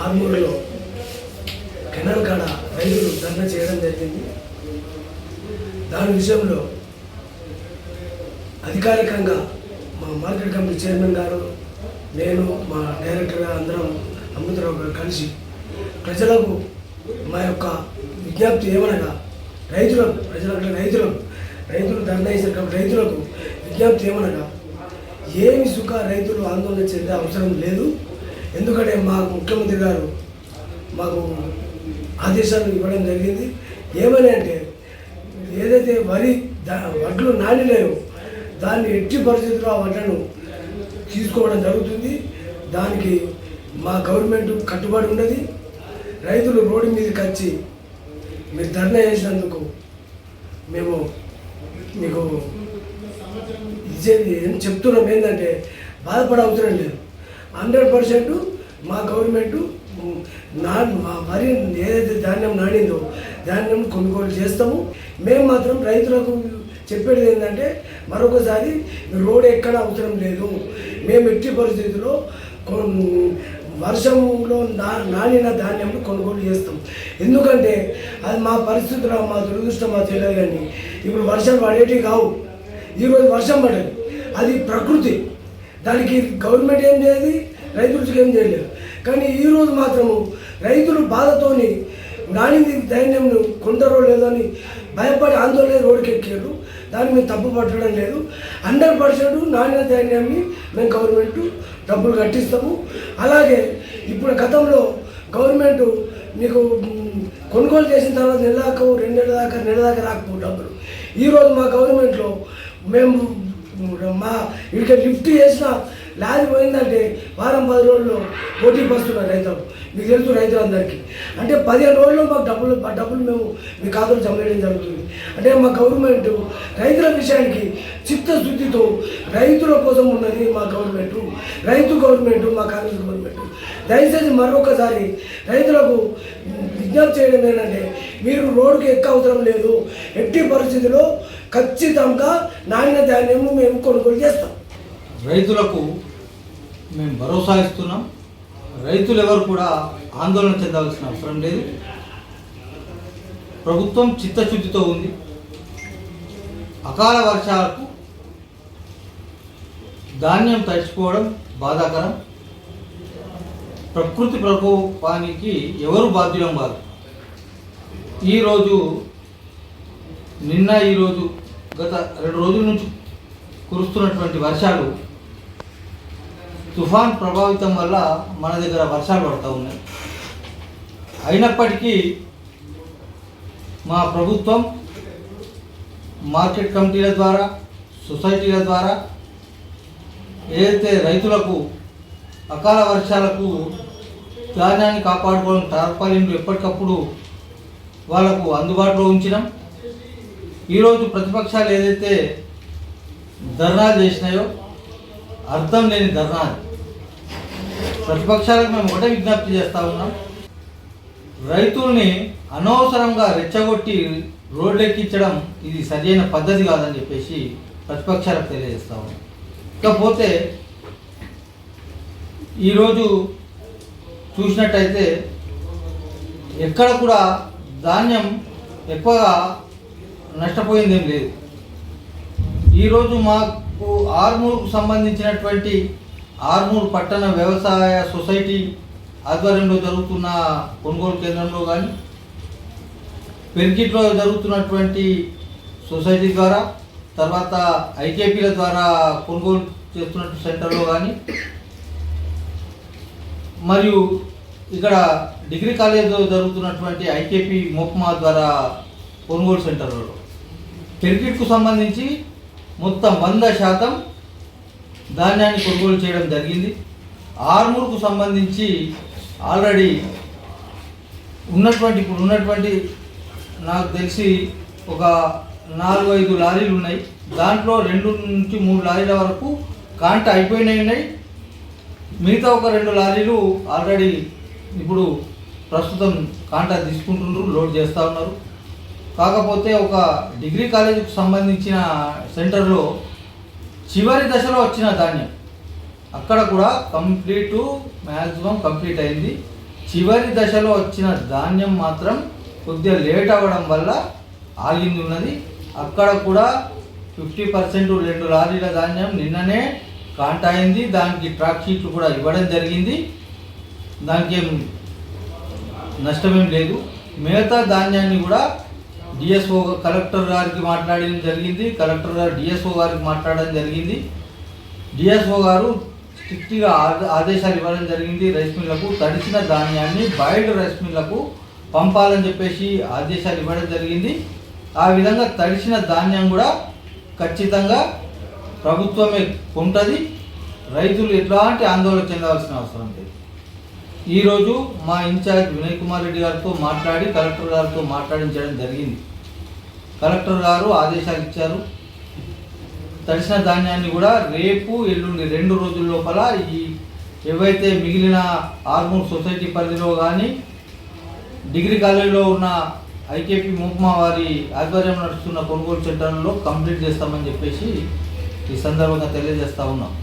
ఆర్మూరులో canal కాడ రైతులు ధర్నా చేయడం జరిగింది. దాని విషయంలో అధికారికంగా మా మార్కెట్ కమిటీ చైర్మన్ గారు, నేను, మా డైరెక్టర్ గారు అందరం అమృతరావు గారు కలిసి ప్రజలకు మా యొక్క విజ్ఞప్తి ఏమనగా రైతులు ధర్నా చేశారు కాబట్టి రైతులకు విజ్ఞప్తి ఏమనగా ఏమి సుఖ రైతులు ఆందోళన చెందే అవసరం లేదు. ఎందుకంటే మా ముఖ్యమంత్రి గారు మాకు ఆదేశాలు ఇవ్వడం జరిగింది. ఏమని అంటే ఏదైతే వడ్లు నాణ్యలేవో దాన్ని ఎట్టి పరిస్థితుల్లో ఆ వడ్లను తీసుకోవడం జరుగుతుంది. దానికి మా గవర్నమెంట్ కట్టుబడి ఉన్నది. రైతులు రోడ్డు మీదకి వచ్చి మీరు ధర్నా చేసినందుకు మేము మీకు ఏం చెప్తున్నాం ఏంటంటే బాధపడే అవసరం లేదు. 100% మా గవర్నమెంటు మరి ఏదైతే ధాన్యం నాడిందో ధాన్యం కొనుగోలు చేస్తాము. మేము మాత్రం రైతులకు చెప్పేది ఏంటంటే మరొకసారి రోడ్ ఎక్కడ అవసరం లేదు. మేము ఎట్టి పరిస్థితుల్లో వర్షంలో నానిన ధాన్యం కొనుగోలు చేస్తాం. ఎందుకంటే అది మా పరిస్థితుల్లో మా దురదృష్టం మా తెలియదు. కానీ ఇప్పుడు వర్షాలు పడేటివి కావు. ఈరోజు వర్షం పడేది అది ప్రకృతి, దానికి గవర్నమెంట్ ఏం చేయదు, రైతులకు ఏం చేయలేదు. కానీ ఈరోజు మాత్రము రైతులు బాధతోని నానింది ధాన్యంను కొంటారో లేదో అని భయపడి ఆందోళన రోడ్డుకి ఎక్కారు. దాన్ని మేము తప్పు పట్టడం లేదు. 100% నాణ్యత ధాన్యాన్ని మేము గవర్నమెంట్ డబ్బులు కట్టిస్తాము. అలాగే ఇప్పుడు గతంలో గవర్నమెంట్ మీకు కొనుగోలు చేసిన తర్వాత నెల దాకా 2 నెలల దాకా రాకపో డబ్బులు. ఈరోజు మా గవర్నమెంట్లో మేము మా ఇక్కడ లిఫ్ట్ చేసిన లారీ పోయిందంటే వారం 10 రోజుల్లో పోటీ పస్తున్నారు రైతులు. మీకు తెలుసు రైతులందరికీ. అంటే 15 రోజుల్లో మాకు డబ్బులు మేము మీ ఖాతాలో జమ చేయడం జరుగుతుంది. అంటే మా గవర్నమెంట్ రైతుల విషయానికి చిత్తశుద్ధితో రైతుల కోసం ఉన్నది మా గవర్నమెంట్. గవర్నమెంట్ మా కాంగ్రెస్ గవర్నమెంట్. దయచేసి మరొకసారి రైతులకు విజ్ఞప్తి చేయడం ఏంటంటే మీరు రోడ్డుకి ఎక్క అవసరం లేదు. ఎట్టి పరిస్థితిలో ఖచ్చితంగా నాణ్యత ధాన్యం మేము కొనుగోలు చేస్తాం. రైతులకు మేము భరోసా ఇస్తున్నాం. రైతులు ఎవరు కూడా ఆందోళన చెందాల్సిన అవసరం లేదు. ప్రభుత్వం చిత్తశుద్ధితో ఉంది. అకాల వర్షాలకు ధాన్యం తడిచిపోవడం బాధాకరం. ప్రకృతి ప్రకోపానికి ఎవరు బాధ్యులం కాదు. ఈరోజు ఈరోజు గత 2 రోజుల నుంచి కురుస్తున్నటువంటి వర్షాలు, తుఫాన్ ప్రభావితం వల్ల మన దగ్గర వర్షాలు పడుతూ ఉన్నాయి. అయినప్పటికీ మా ప్రభుత్వం మార్కెట్ కమిటీల ద్వారా, సొసైటీల ద్వారా ఏదైతే రైతులకు అకాల వర్షాలకు ధాన్యాన్ని కాపాడుకోవడం టార్పాలిన్లు ఎప్పటికప్పుడు వాళ్లకు అందుబాటులో ఉంచినాం. ఈరోజు ప్రతిపక్షాలు ఏదైతే ధర్నాలు చేసినాయో అర్థం లేని ధర్నాలు. ప్రతిపక్షాలకు మేము ఒకటే విజ్ఞప్తి చేస్తూ ఉన్నాం. రైతుల్ని అనవసరంగా రెచ్చగొట్టి రోడ్లెక్కించడం ఇది సరైన పద్ధతి కాదని చెప్పేసి ప్రతిపక్షాలకు తెలియజేస్తూ ఉన్నాం. ఇకపోతే ఈరోజు చూసినట్టయితే ఎక్కడ కూడా ధాన్యం ఎక్కువగా నష్టపోయింది ఏం లేదు. ఈరోజు మాకు ఆర్మూరుకు సంబంధించినటువంటి ఆర్మూరు పట్టణ వ్యవసాయ సొసైటీ ఆధ్వర్యంలో జరుగుతున్న కొనుగోలు కేంద్రంలో కానీ, పెరికిట్లో జరుగుతున్నటువంటి సొసైటీ ద్వారా, తర్వాత ఐకేపీల ద్వారా కొనుగోలు చేస్తున్నటువంటి సెంటర్లో కానీ, మరియు ఇక్కడ డిగ్రీ కాలేజ్లో జరుగుతున్నటువంటి ఐకేపీ మొప్మా ద్వారా కొనుగోలు సెంటర్లలో పెరికిట్కు సంబంధించి మొత్తం 100% ధాన్యాన్ని కొనుగోలు చేయడం జరిగింది. ఆర్మూరుకు సంబంధించి ఆల్రెడీ ఇప్పుడు ఉన్నటువంటి నాకు తెలిసి ఒక 4-5 లారీలు ఉన్నాయి. దాంట్లో 2 నుంచి 3 లారీల వరకు కాంట అయిపోయినాయి. మిగతా ఒక 2 లారీలు ఆల్రెడీ ఇప్పుడు ప్రస్తుతం కాంట తీసుకుంటున్నారు, లోడ్ చేస్తూ ఉన్నారు. కాకపోతే ఒక డిగ్రీ కాలేజీకి సంబంధించిన సెంటర్లో చివరి దశలో వచ్చిన ధాన్యం అక్కడ కూడా మ్యాక్సిమం కంప్లీట్ అయింది. చివరి దశలో వచ్చిన ధాన్యం మాత్రం కొద్దిగా లేట్ అవ్వడం వల్ల ఆగింది ఉన్నది. అక్కడ కూడా 50% 2 లారీల ధాన్యం నిన్ననే కాంట అయింది. దానికి ట్రాక్ షీట్లు కూడా ఇవ్వడం జరిగింది. దానికి ఏం నష్టమేం లేదు. మిగతా ధాన్యాన్ని కూడా డిఎస్ఓ కలెక్టర్ గారికి మాట్లాడడం జరిగింది. కలెక్టర్ గారు డిఎస్ఓ గారికి మాట్లాడడం జరిగింది. డిఎస్ఓ గారు స్ట్రిక్ట్గా ఆదేశాలు ఇవ్వడం జరిగింది. రైస్ మిల్లకు తడిసిన ధాన్యాన్ని బాయిల్డ్ రైస్ మిల్లకు పంపాలని చెప్పేసి ఆదేశాలు ఇవ్వడం జరిగింది. ఆ విధంగా తడిసిన ధాన్యం కూడా ఖచ్చితంగా ప్రభుత్వమే కొంటది. రైతులు ఎట్లాంటి ఆందోళన చెందాల్సిన అవసరం లేదు. ఈరోజు మా ఇన్ఛార్జ్ వినయ్ కుమార్ రెడ్డి గారితో మాట్లాడి కలెక్టర్ గారితో మాట్లాడించడం జరిగింది. కలెక్టర్ గారు ఆదేశాలు ఇచ్చారు. తడిసిన ధాన్యాన్ని కూడా రేపు ఎల్లుండి 2 రోజుల లోపల ఈ ఏవైతే మిగిలిన ఆర్మూర్ సొసైటీ పరిధిలో కానీ డిగ్రీ కాలేజీలో ఉన్న ఐకేపీ ముప్మా వారి ఆధ్వర్యంలో నడుస్తున్న కొనుగోలు సెంటర్లలో కంప్లీట్ చేస్తామని చెప్పేసి ఈ సందర్భంగా తెలియజేస్తా ఉన్నాం.